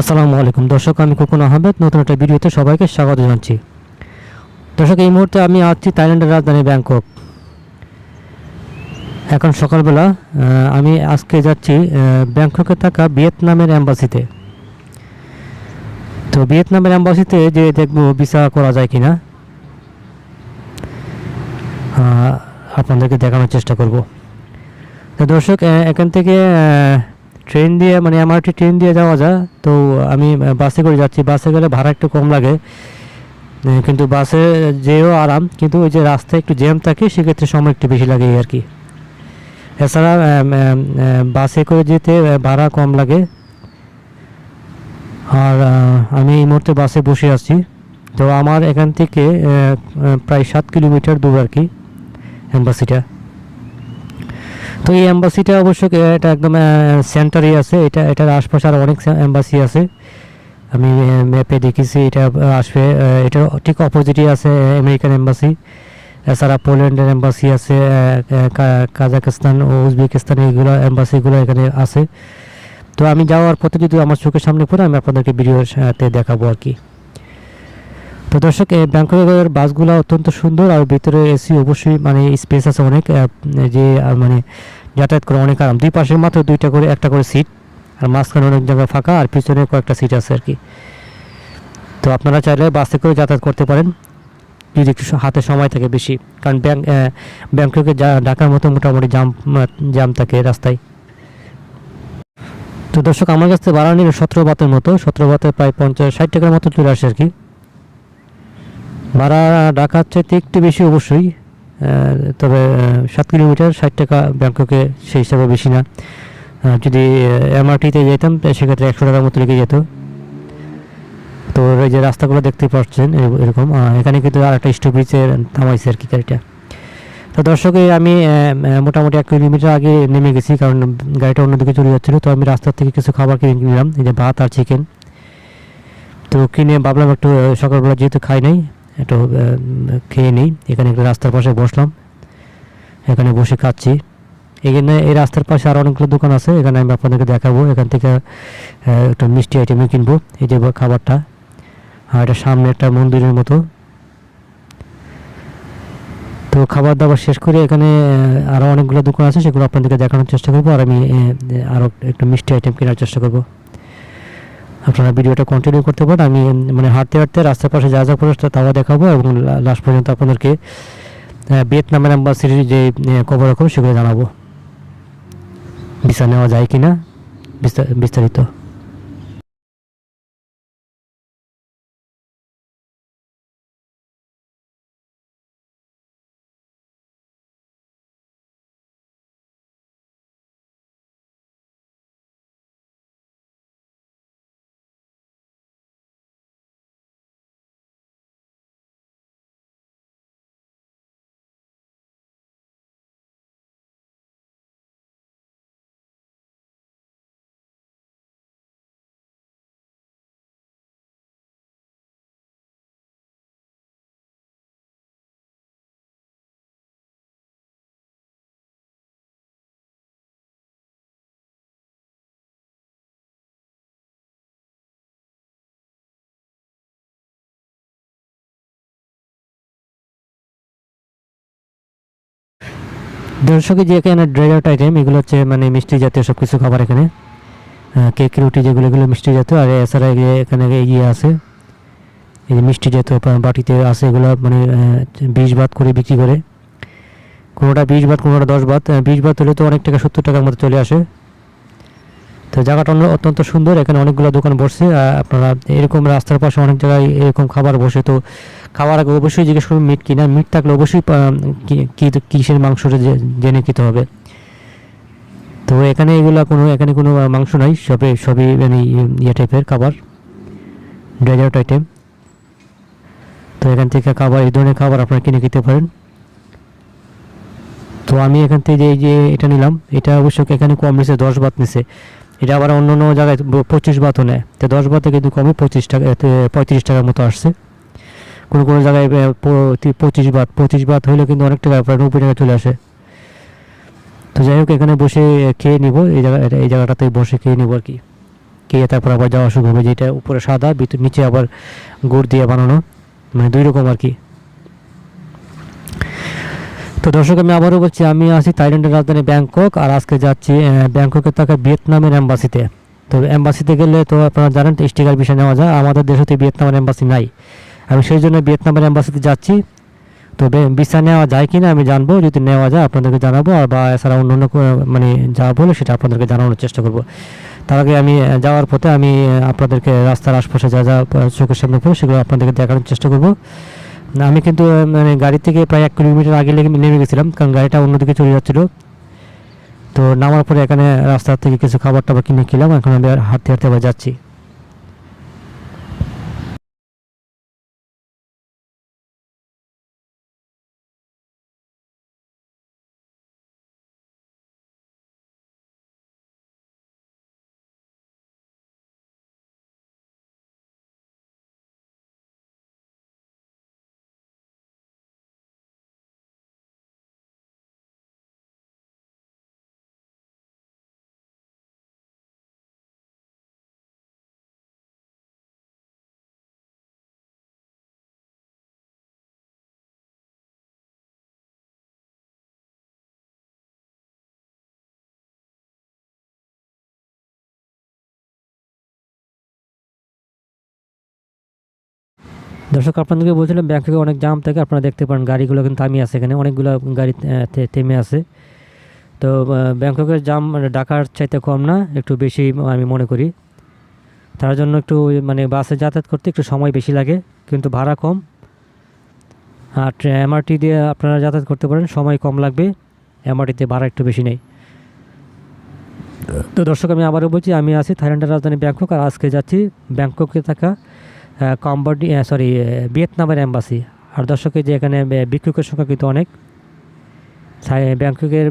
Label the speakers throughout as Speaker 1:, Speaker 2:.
Speaker 1: আসসালামু আলাইকুম দর্শক, আমি খোকন আহমেদ নতুন একটা ভিডিওতে সবাইকে স্বাগত জানাচ্ছি। দর্শক, এই মুহূর্তে আমি আছি থাইল্যান্ডের রাজধানী ব্যাংকক। এখন সকালবেলা আমি আজকে যাচ্ছি ব্যাংককে থাকা ভিয়েতনামের অ্যাম্বাসিতে। তো ভিয়েতনামের অ্যাম্বাসিতে যে দেখবো ভিসা করা যায় কিনা আপনাদেরকে দেখানোর চেষ্টা করব। তো দর্শক, এখান থেকে ট্রেন দিয়ে মানে এমআরটি ট্রেন দিয়ে যাওয়া যায়। তো আমি বাসে করে যাচ্ছি। বাসে গেলে ভাড়া একটু কম লাগে, কিন্তু বাসে যেও আরাম, কিন্তু ওই যে রাস্তায় একটু জ্যাম থাকে, সেক্ষেত্রে সময় একটু বেশি লাগে আর কি। এছাড়া বাসে করে যেতে ভাড়া কম লাগে। আর আমি এই মুহূর্তে বাসে বসে আছি। তো আমার এখান থেকে প্রায় 7 কিলোমিটার দূর আর কি অ্যাম্বাসিটা। তো এই অ্যাম্বাসিটা অবশ্য এটা একদম সেন্টারে আছে। এটার আশপাশে আর অনেক অ্যাম্বাসি আছে, আমি ম্যাপে দেখেছি। এটা আসবে, এটার ঠিক অপোজিটে আছে আমেরিকান এম্বাসি। এছাড়া পোল্যান্ডের এম্বাসি আছে, কাজাকিস্তান ও উজবেকিস্তান এইগুলো এম্বাসিগুলো এখানে আছে। তো আমি যাওয়ার পথে যদি আমার চোখের সামনে পড়ে আমি আপনাদেরকে ভিডিওর সাথে দেখাবো আর কি। তো দর্শক, ব্যাংককের বাসগুলো অত্যন্ত সুন্দর, আর ভিতরে এসি অবশ্যই মানে স্পেস আছে অনেক, যে মানে যাতায়াত করে অনেক আরাম। দুই পাশে মাত্র একটা করে সিট, আর মাঝখানে অনেক জায়গা ফাঁকা, আর পিছনে কয়েকটা সিট আছে আর কি। তো আপনারা চাইলে বাসে করে যাতায়াত করতে পারেন যদি একটু হাতে সময় থাকে বেশি, কারণ ব্যাংককে ঢাকার মতো মোটামুটি জাম থাকে রাস্তায়। তো দর্শক, আমার কাছ থেকে ভাড়া নিল 17 বাতের মতো। 17 বাতে প্রায় 50-60 টাকার মতো চলে আসে আর কি। ভাড়া ঢাকার চাইতে একটু বেশি অবশ্যই, তবে 7 কিলোমিটার 60 টাকা ব্যাংককে সেই হিসাবে বেশি না। যদি এমআরটিতে যেতাম সেক্ষেত্রে 100 টাকার মতো লেগে যেত। তো এই যে রাস্তাগুলো দেখতে পাচ্ছেন এরকম, এখানে কিন্তু আর একটা স্টপেজে থামাইছে আর কি গাড়িটা। তো দর্শক, আমি মোটামুটি 1 কিলোমিটার আগে নেমে গেছি, কারণ গাড়িটা অন্যদিকে চলে যাচ্ছিলো। তো আমি রাস্তার থেকে কিছু খাবার কিনে নিলাম, এই যে ভাত আর চিকেন। তো কিনে ভাবলাম একটু সকালবেলা যেহেতু খাই নাই, একটু খেয়ে নিই। এখানে একটু রাস্তার পাশে বসলাম, এখানে বসে খাচ্ছি। এখানে এই রাস্তার পাশে আর অনেকগুলো দোকান আছে, এখানে আমি আপনাদেরকে দেখাবো। এখান থেকে একটু মিষ্টি আইটেমও কিনবো, এই যে খাবারটা। আর এটা সামনে একটা মন্দিরের মতো। তো খাবার দাবার শেষ করে এখানে আরও অনেকগুলো দোকান আছে, সেগুলো আপনাদেরকে দেখানোর চেষ্টা করবো। আর আমি আরও একটু মিষ্টি আইটেম কেনার চেষ্টা করবো। আপনারা ভিডিওটা কন্টিনিউ করতে পারেন। আমি মানে হাঁটতে হাঁটতে রাস্তার পাশে যা যা পড়ে তাও দেখাবো, এবং লাস্ট পর্যন্ত আপনাদেরকে ভিয়েতনামের অ্যাম্বাসির যে খবর রাখবো সেগুলো জানাবো, ভিসা নেওয়া যায় কি না বিস্তারিত। দর্শকের যে এখানে ড্রেজার্ট আইটেম, এগুলো হচ্ছে মানে মিষ্টি জাতীয় সব কিছু খাবার এখানে। কেক, রুটি, যেগুলো এগুলো মিষ্টি জাতীয়। আর এছাড়া এখানে ইয়ে আছে, এই যে মিষ্টি জাতীয় বাটিতে আছে, এগুলো মানে 20 বাত করে বিক্রি করে। কোনোটা 20 বাত, কোনোটা 10 বাত। 20 বাত হলে তো অনেক টাকা, 70 টাকার মতো চলে আসে। তো জায়গাটা অত্যন্ত সুন্দর, এখানে অনেকগুলো দোকান বসছে। আপনারা এরকম রাস্তার পাশে অনেক জায়গায় এরকম খাবার বসে। তো খাওয়ার আগে অবশ্যই জিজ্ঞেস করুন মিট কিনা। মিট থাকলে অবশ্যই কিসের মাংসটা জেনে খেতে হবে। তো এখানে এখানে কোনো মাংস নাই, সবই মানে ইয়ে টাইপের খাবার, ডেজার্ট আইটেম। তো এখান থেকে এই ধরনের খাবার আপনারা কিনে খেতে পারেন। তো আমি এখান থেকে যে এটা নিলাম, এটা অবশ্য এখানে কম নিছে, 10 বাত নিছে। এটা আবার অন্য অন্য জায়গায় 25 বাতও নেয়। তো 10 বাতে কিন্তু কমই 35 টাকার মতো আসছে। কোনো কোনো জায়গায় 25 বাত হইলে কিন্তু অনেক টাকা, প্রায় 90 টাকা চলে আসে। তো যাই হোক, এখানে বসে খেয়ে নিব, এই জায়গাটাতে বসে খেয়ে নিব আর কি। পাকিয়ে তারপর আবার যাওয়া শুরু হবে, যেটা উপরে সাদা ভিতর নিচে আবার গুড় দিয়ে বানানো, মানে 2 রকম আর কি। তো দর্শক আমি আবারও বলছি, আমি আছি থাইল্যান্ডের রাজধানী ব্যাংকক, আর আজকে যাচ্ছি ব্যাংককে থাকা ভিয়েতনামের এম্বাসিতে। তো এম্বাসিতে গেলে তো আপনারা জানেন স্টিকার ভিসা নেওয়া যায়, আমাদের দেশে তো ভিয়েতনামের এম্বাসি নাই, আমি সেই জন্য ভিয়েতনামের এম্বাসিতে যাচ্ছি। তো ভিসা নেওয়া যায় কি না আমি জানবো, যদি নেওয়া যায় আপনাদেরকে জানাবো, আর বা এছাড়া অন্য অন্য মানে যা বলে সেটা আপনাদেরকে জানানোর চেষ্টা করব। তার আগে আমি যাওয়ার পথে আমি আপনাদেরকে রাস্তার আশপাশে যা যা চোখের সামনে পড়ে সেগুলো আপনাদেরকে দেখানোর চেষ্টা করব। আমি কিন্তু মানে গাড়ি থেকে প্রায় 1 কিলোমিটার আগে নেমে গেছিলাম, কারণ গাড়িটা অন্যদিকে চলে যাচ্ছিলো। তো নামার পরে এখানে রাস্তা থেকে কিছু খাবার টাবার কিনে খেলাম, এখন আমি হাঁটতে হাঁটতে আবার যাচ্ছি। দর্শক আপনাদেরকে বলছিলাম ব্যাংককে অনেক জাম থাকে, আপনারা দেখতে পারেন গাড়িগুলো কিন্তু থামিয়ে আছে, এখানে অনেকগুলো গাড়ি থেমে আছে। তো ব্যাংককের জাম মানে ঢাকার চাইতে কম না, একটু বেশি আমি মনে করি। তার জন্য একটু মানে বাসে যাতায়াত করতে একটু সময় বেশি লাগে, কিন্তু ভাড়া কম। আর এমআরটি দিয়ে আপনারা যাতায়াত করতে পারেন, সময় কম লাগবে, এমআরটিতে ভাড়া একটু বেশি নেই। তো দর্শক আমি আবারও বলছি, আমি আছি থাইল্যান্ডের রাজধানী ব্যাংকক, আর আজকে যাচ্ছি ব্যাংককে থাকা ভিয়েতনামের এম্বাসি। আর দর্শকের যে এখানে ভিক্ষুকের সংখ্যা কিন্তু অনেক, ব্যাংককের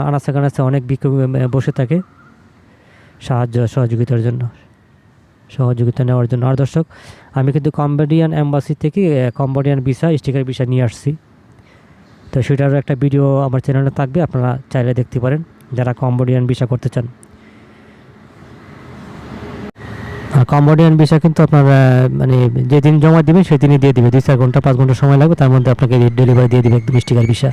Speaker 1: আনাচে কানাচে অনেক ভিক্ষুক বসে থাকে সহযোগিতা নেওয়ার জন্য। আর দর্শক আমি কিন্তু কম্বোডিয়ান এম্বাসি থেকে কম্বোডিয়ান ভিসা স্টিকার ভিসা নিয়ে আসছি, তো সেটারও একটা ভিডিও আমার চ্যানেলে থাকবে, আপনারা চাইলে দেখতে পারেন যারা কম্বোডিয়ান ভিসা করতে চান। আর কম্বোডিয়ান ভিসা কিন্তু আপনার মানে যেদিন জমা দিবেন সেদিনই দিয়ে দিবে, 2-4 ঘন্টা 5 ঘন্টা সময় লাগবে, তার মধ্যে আপনাকে ডেলিভারি দিয়ে দিবে একদম স্টিকার ভিসা।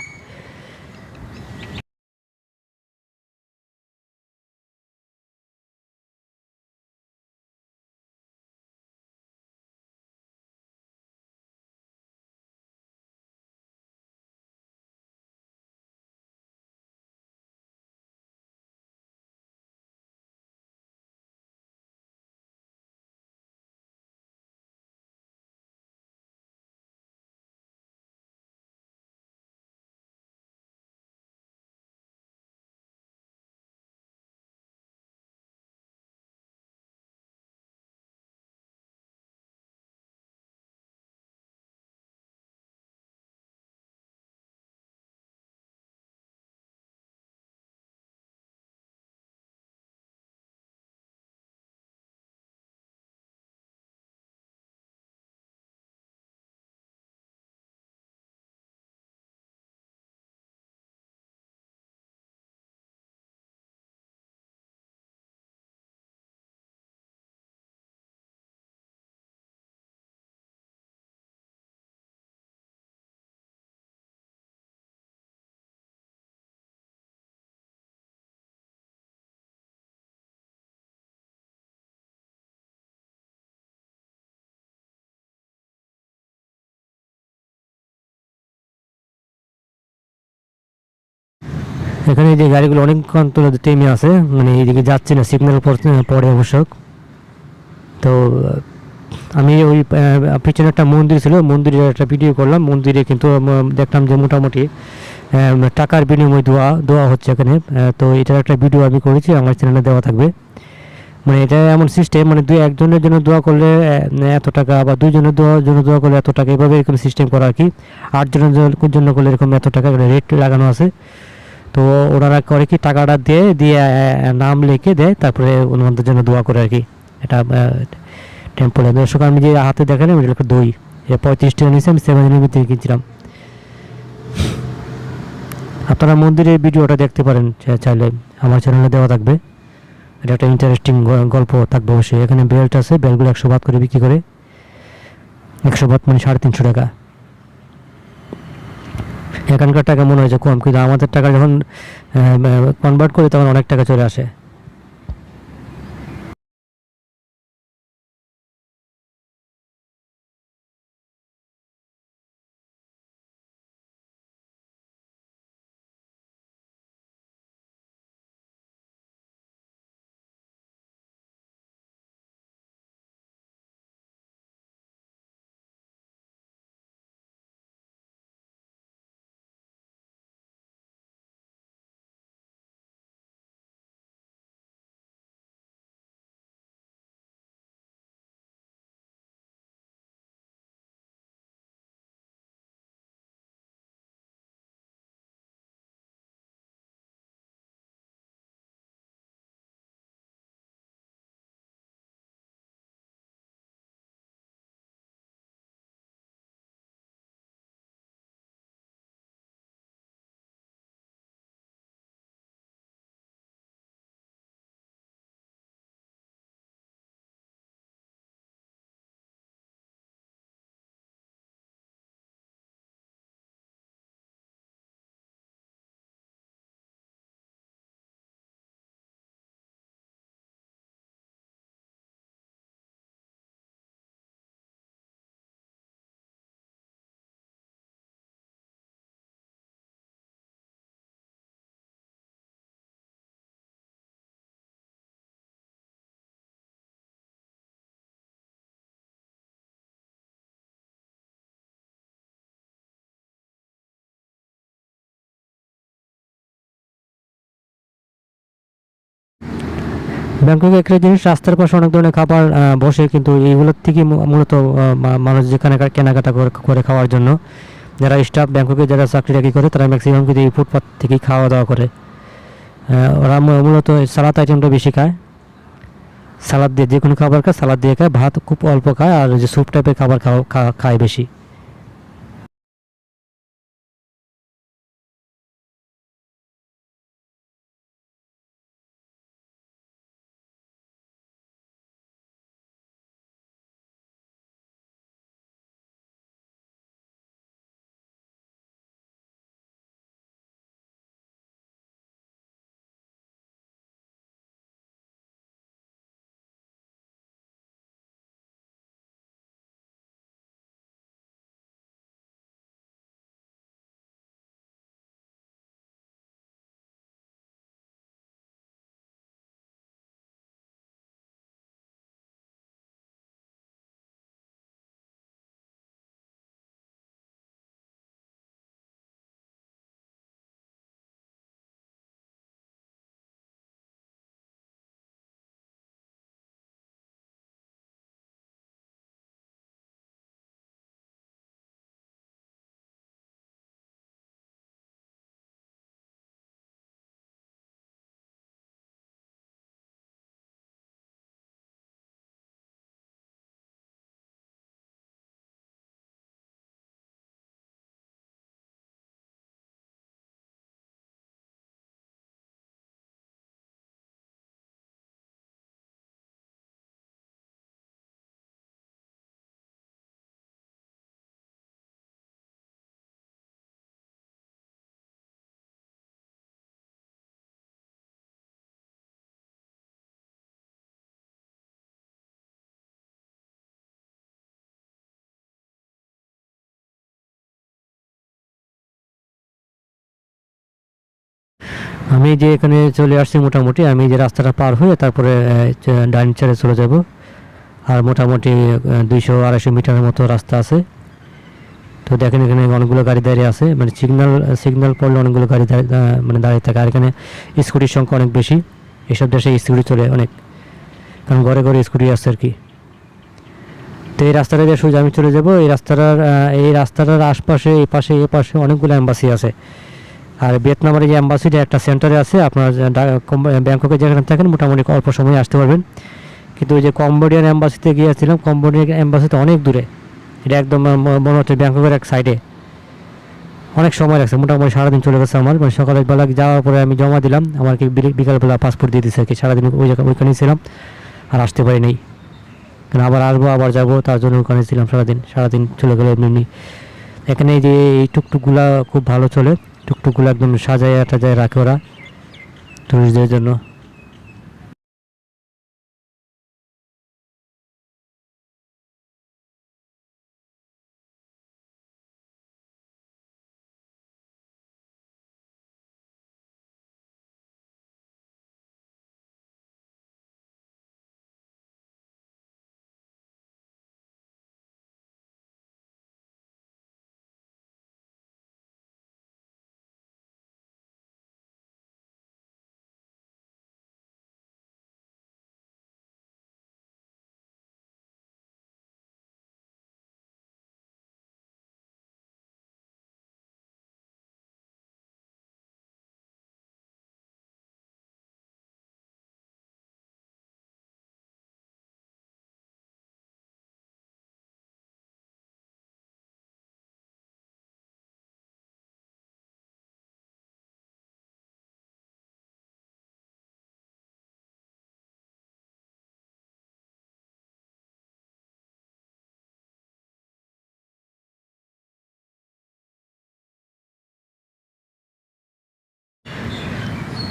Speaker 1: এখানে যে গাড়িগুলো অনেকক্ষণ তো থেমে আছে, মানে এইদিকে যাচ্ছে না, সিগন্যাল পরে অবশ্যক। তো আমি ওই পিছনে একটা মন্দির ছিল, মন্দিরের একটা ভিডিও করলাম, মন্দিরে কিন্তু দেখলাম যে মোটামুটি টাকার বিনিময়ে দোয়া হচ্ছে এখানে। তো এটার একটা ভিডিও আমি করেছি, আমার চ্যানেলে দেওয়া থাকবে। মানে এটা এমন সিস্টেম, মানে একজনের জন্য দোয়া করলে এত টাকা, বা 2 জনের জন্য দোয়া করলে এত টাকা, এভাবে এরকম সিস্টেম করা আর কি। 8 জনের জন্য করলে এরকম এত টাকা রেট লাগানো আছে। তো ওনারা করে কি, টাকাটা দিয়ে নাম লিখে দেয়, তারপরে ওনাদের জন্য দোয়া করে আর কি। এটা টেম্পলে দর্শক আমি যে হাতে দেখালাম এটা একটা দই, এটা 35 টাকা নিয়েছি, আমি 7 ভিতরে কিনছিলাম। আপনারা মন্দিরের ভিডিওটা দেখতে পারেন চাইলে, আমার চ্যানেলে দেওয়া থাকবে। এটা একটা ইন্টারেস্টিং গল্প থাকবে অবশ্যই। এখানে বেল্ট আছে, বেল্টগুলো 100 বাত করে বিক্রি করে। 100 বাত মানে 350 টাকা। এখানকার টাকা মনে হয় যে কম, কিন্তু আমাদের টাকা যখন কনভার্ট করি তখন অনেক টাকা চলে আসে। ব্যাংককে একটা জিনিস, রাস্তার পাশে অনেক ধরনের খাবার বসে, কিন্তু এইগুলোর থেকে মূলত মানুষ যেখানে কেনাকাটা করে খাওয়ার জন্য, যারা স্টাফ ব্যাংককে যারা চাকরি টাকরি করে তারা ম্যাক্সিমাম কিন্তু এই ফুটপাথ থেকেই খাওয়া দাওয়া করে। ওরা মূলত সালাদ আইটেমটা বেশি খায়। সালাদ দিয়ে যে কোনো খাবার খায়, সালাদ দিয়ে খায়, ভাত খুব অল্প খায়, আর যে স্যুপ টাইপের খাবার খায় বেশি। আমি যে এখানে চলে আসছি, মোটামুটি আমি যে রাস্তাটা পার হয়ে তারপরে ডাইন সাইডে চলে যাব। আর মোটামুটি 200-250 মিটারের মতো রাস্তা আছে। তো দেখেন এখানে অনেকগুলো গাড়ি দাঁড়িয়ে আছে, মানে সিগন্যাল পড়লে অনেকগুলো গাড়ি মানে দাঁড়িয়ে থাকে। আর এখানে স্কুটির সংখ্যা অনেক বেশি। এসব দেশে স্কুটি চলে অনেক, কারণ ঘরে ঘরে স্কুটি আছে আর কি। তো এই রাস্তাটা দিয়ে সোজা আমি চলে যাব। এই রাস্তাটার আশপাশে, এই পাশে অনেকগুলো অ্যাম্বাসি আছে। আর ভিয়েতনামের যে অ্যাম্বাসিটা একটা সেন্টারে আছে। আপনার ব্যাংককে যেখানে থাকেন মোটামুটি অল্প সময়ে আসতে পারবেন। কিন্তু ওই যে কম্বোডিয়ান অ্যাম্বাসিতে গিয়েছিলাম, কম্বোডিয়ান অ্যাম্বাসিতে অনেক দূরে। এটা একদম মনে হচ্ছে ব্যাংককের এক সাইডে, অনেক সময় লাগছে, মোটামুটি সারাদিন চলে গেছে আমার। মানে সকালবেলা যাওয়ার পরে আমি জমা দিলাম, আমাকে বিকালবেলা পাসপোর্ট দিয়ে দিচ্ছে আর কি। সারাদিন ওই জায়গা ওইখানেই ছিলাম, আর আসতে পারি নাই। কারণ আবার আসবো, আবার যাবো, তার জন্য ওখানে ছিলাম সারাদিন। সারাদিন চলে গেলো এমনি এমনি। এখানে যে এই টুকটুকগুলা খুব ভালো চলে, টুকটুকগুলো একদম সাজায় টাজায় রাখে ওরা টুরিস্টদের জন্য।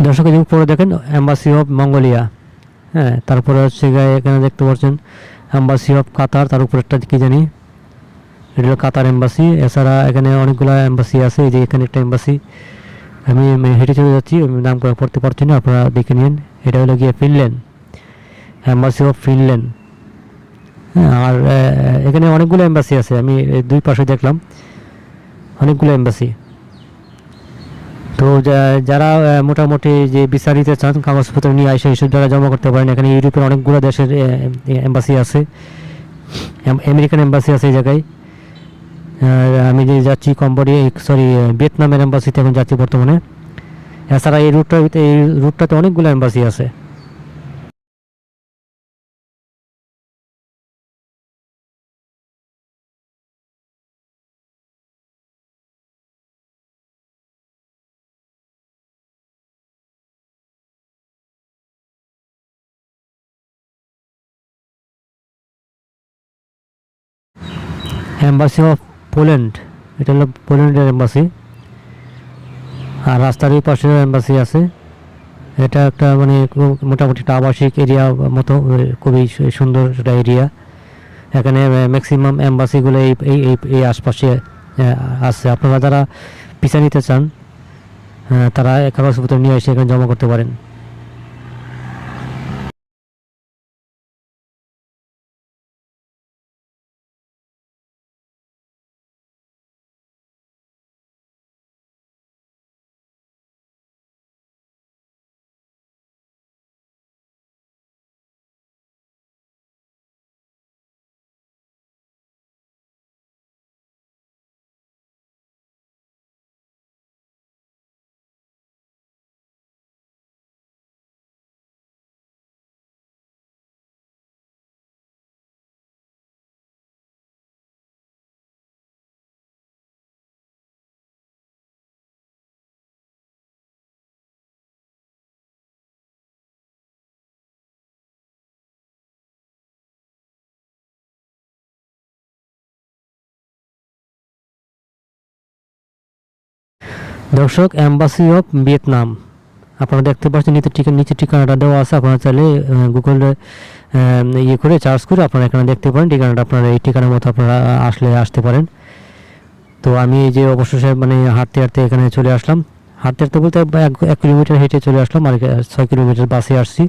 Speaker 1: দর্শক, এই যে উপরে দেখেন এম্বাসি অফ মঙ্গোলিয়া। হ্যাঁ, তারপরে হচ্ছে এখানে দেখতে পাচ্ছেন এম্বাসি অফ কাতার, তার উপরে একটা কি জানি, এটা হলো কাতার এম্বাসি। এছাড়া এখানে অনেকগুলো এম্বাসি আছে। এই যে এখানে একটা এম্বাসি, আমি হেঁটে চলে যাচ্ছি, নাম করে পড়তে পারছি না, আপনারা দেখে নিন। এটা হলো গিয়ে ফিনল্যান্ড, এম্বাসি অফ ফিনল্যান্ড। হ্যাঁ, আর এখানে অনেকগুলো এম্বাসি আছে, আমি দুই পাশে দেখলাম অনেকগুলো এম্বাসি। তো যারা মোটামুটি যে ভিসা নিতে চান, কাগজপত্র নিয়ে এসে এইসব জায়গায় জমা করতে পারেন। এখানে ইউরোপের অনেকগুলো দেশের এম্বাসি আছে, আমেরিকান এম্বাসি আছে এই জায়গায়। আমি যে যাচ্ছি কম্বোডিয়া, সরি ভিয়েতনামের এম্বাসিতে এখন যাচ্ছি বর্তমানে। এছাড়া এই রুটটাতে অনেকগুলো এম্বাসি আছে। এম্বাসি অফ পোল্যান্ড, এটা হলো পোল্যান্ডের এম্বাসি। আর রাস্তার ওই পাশে এম্বাসি আছে। এটা একটা মানে মোটামুটি একটা আবাসিক এরিয়া মতো, খুবই সুন্দর একটা এরিয়া। এখানে ম্যাক্সিমাম এম্বাসিগুলো এই এই এই এই আশপাশে আছে। আপনারা যারা ভিসা নিতে চান, তারা কাগজপত্র নিয়ে এসে এখানে জমা করতে পারেন। দর্শক, এম্বাসি অফ ভিয়েতনাম, আপনারা দেখতে পাচ্ছেন নিচে ঠিকানাটা দেওয়া আছে। আপনারা চাইলে গুগলে ইয়ে করে সার্চ করে আপনারা এখানে দেখতে পারেন ঠিকানাটা। আপনারা এই ঠিকানার মতো আপনারা আসতে পারেন। তো আমি এই যে অবশেষে মানে হাঁটতে হাঁটতে এখানে চলে আসলাম। হাঁটতে হাঁটতে বলতে 1 কিলোমিটার হেঁটে চলে আসলাম, আর 6 কিলোমিটার বাসে আসছি।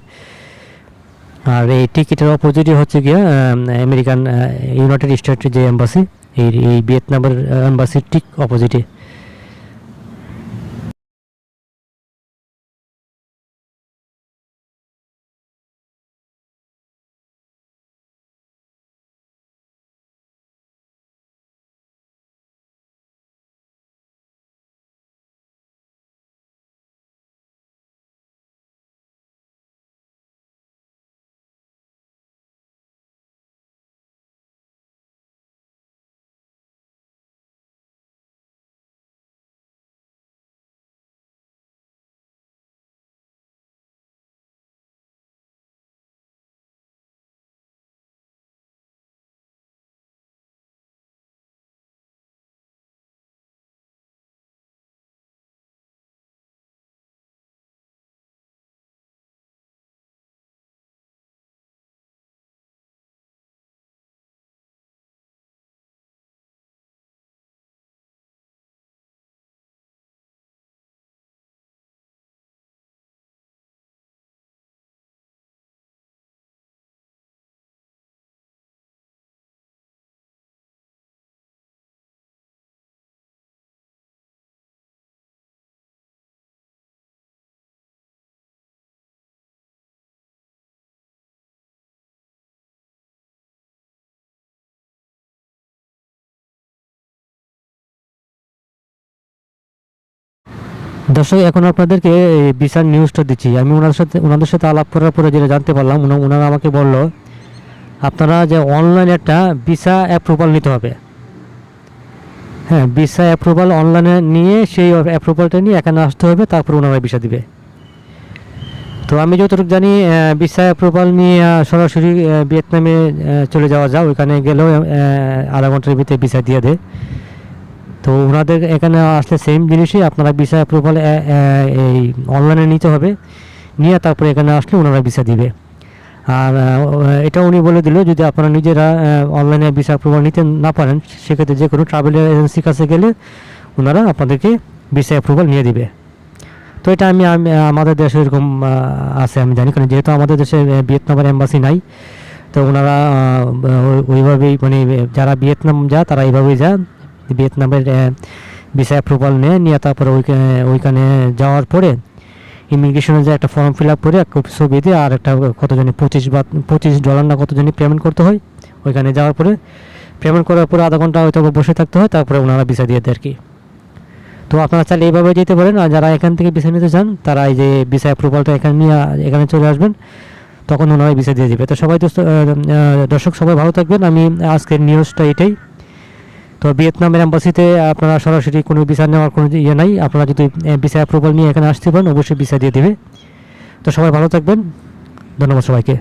Speaker 1: আর এই টিকিটের অপোজিটে হচ্ছে গিয়ে আমেরিকান ইউনাইটেড স্টেটের যে এম্বাসি, এই ভিয়েতনামের এম্বাসির ঠিক অপোজিটে। দর্শক, এখন আপনাদেরকে ভিসার নিউজটা দিচ্ছি। আমি ওনাদের সাথে আলাপ করার পরে যেটা জানতে পারলাম, ওনারা আমাকে বললো আপনারা যে অনলাইনে একটা ভিসা অ্যাপ্রুভাল নিতে হবে। হ্যাঁ, ভিসা অ্যাপ্রুভাল অনলাইনে নিয়ে সেই অ্যাপ্রুভালটা নিয়ে এখানে আসতে হবে, তারপর ওনারা ভিসা দিবে। তো আমি যতটুকু জানি ভিসা অ্যাপ্রুভাল নিয়ে সরাসরি ভিয়েতনামে চলে যাওয়া যায়, ওইখানে গেলেও আধা ঘন্টার ভিতরে ভিসা দিয়ে দেয়। তো ওনাদের এখানে আসলে সেম জিনিসই, আপনারা ভিসা অ্যাপ্রুভাল এই অনলাইনে নিতে হবে, নিয়ে তারপরে এখানে আসলে ওনারা ভিসা দিবে। আর এটা উনি বলে দিল, যদি আপনারা নিজেরা অনলাইনে ভিসা অ্যাপ্রুভাল নিতে না পারেন, সেক্ষেত্রে যে কোনো ট্রাভেল এজেন্সির কাছে গেলে ওনারা আপনাদেরকে ভিসা অ্যাপ্রুভাল নিয়ে দিবে। তো এটা আমি আমাদের দেশে এরকম আছে আমি জানি, কারণ যেহেতু আমাদের দেশে ভিয়েতনামের এম্বাসি নাই, তো ওনারা ওইভাবেই মানে যারা ভিয়েতনাম যায় তারা এইভাবেই যায়, ভিয়েতনামের ভিসা অ্যাপ্রুভাল নিয়ে তারপরে ওইখানে যাওয়ার পরে ইমিগ্রেশনে যে একটা ফর্ম ফিল আপ করে এক কপি ছবি দিয়ে আর একটা কত জানি $25 না কত জানি পেমেন্ট করতে হয়। ওইখানে যাওয়ার পরে পেমেন্ট করার পরে আধা ঘন্টা হয়তো বসে থাকতে হয়, তারপরে ওনারা ভিসা দিয়ে দেয় আর কি। তো আপনারা চাইলে এইভাবে যেতে পারেন, আর যারা এখান থেকে ভিসা নিতে চান তারা এই যে ভিসা অ্যাপ্রুভালটা এখানে চলে আসবেন, তখন ওনারা ভিসা দিয়ে দেবে। তো সবাই দর্শক সবাই ভালো থাকবেন। আমি আজকের নিউজটা এটাই। তো ভিয়েতনামের এম্বাসিতে আপনারা সরাসরি কোনো ভিসা নেওয়ার কোনো ইয়ে নাই, আপনারা যদি ভিসা অ্যাপ্রুভাল নিয়ে এখানে আসতে পারেন অবশ্যই ভিসা দিয়ে দেবে। তো সবাই ভালো থাকবেন, ধন্যবাদ সবাইকে।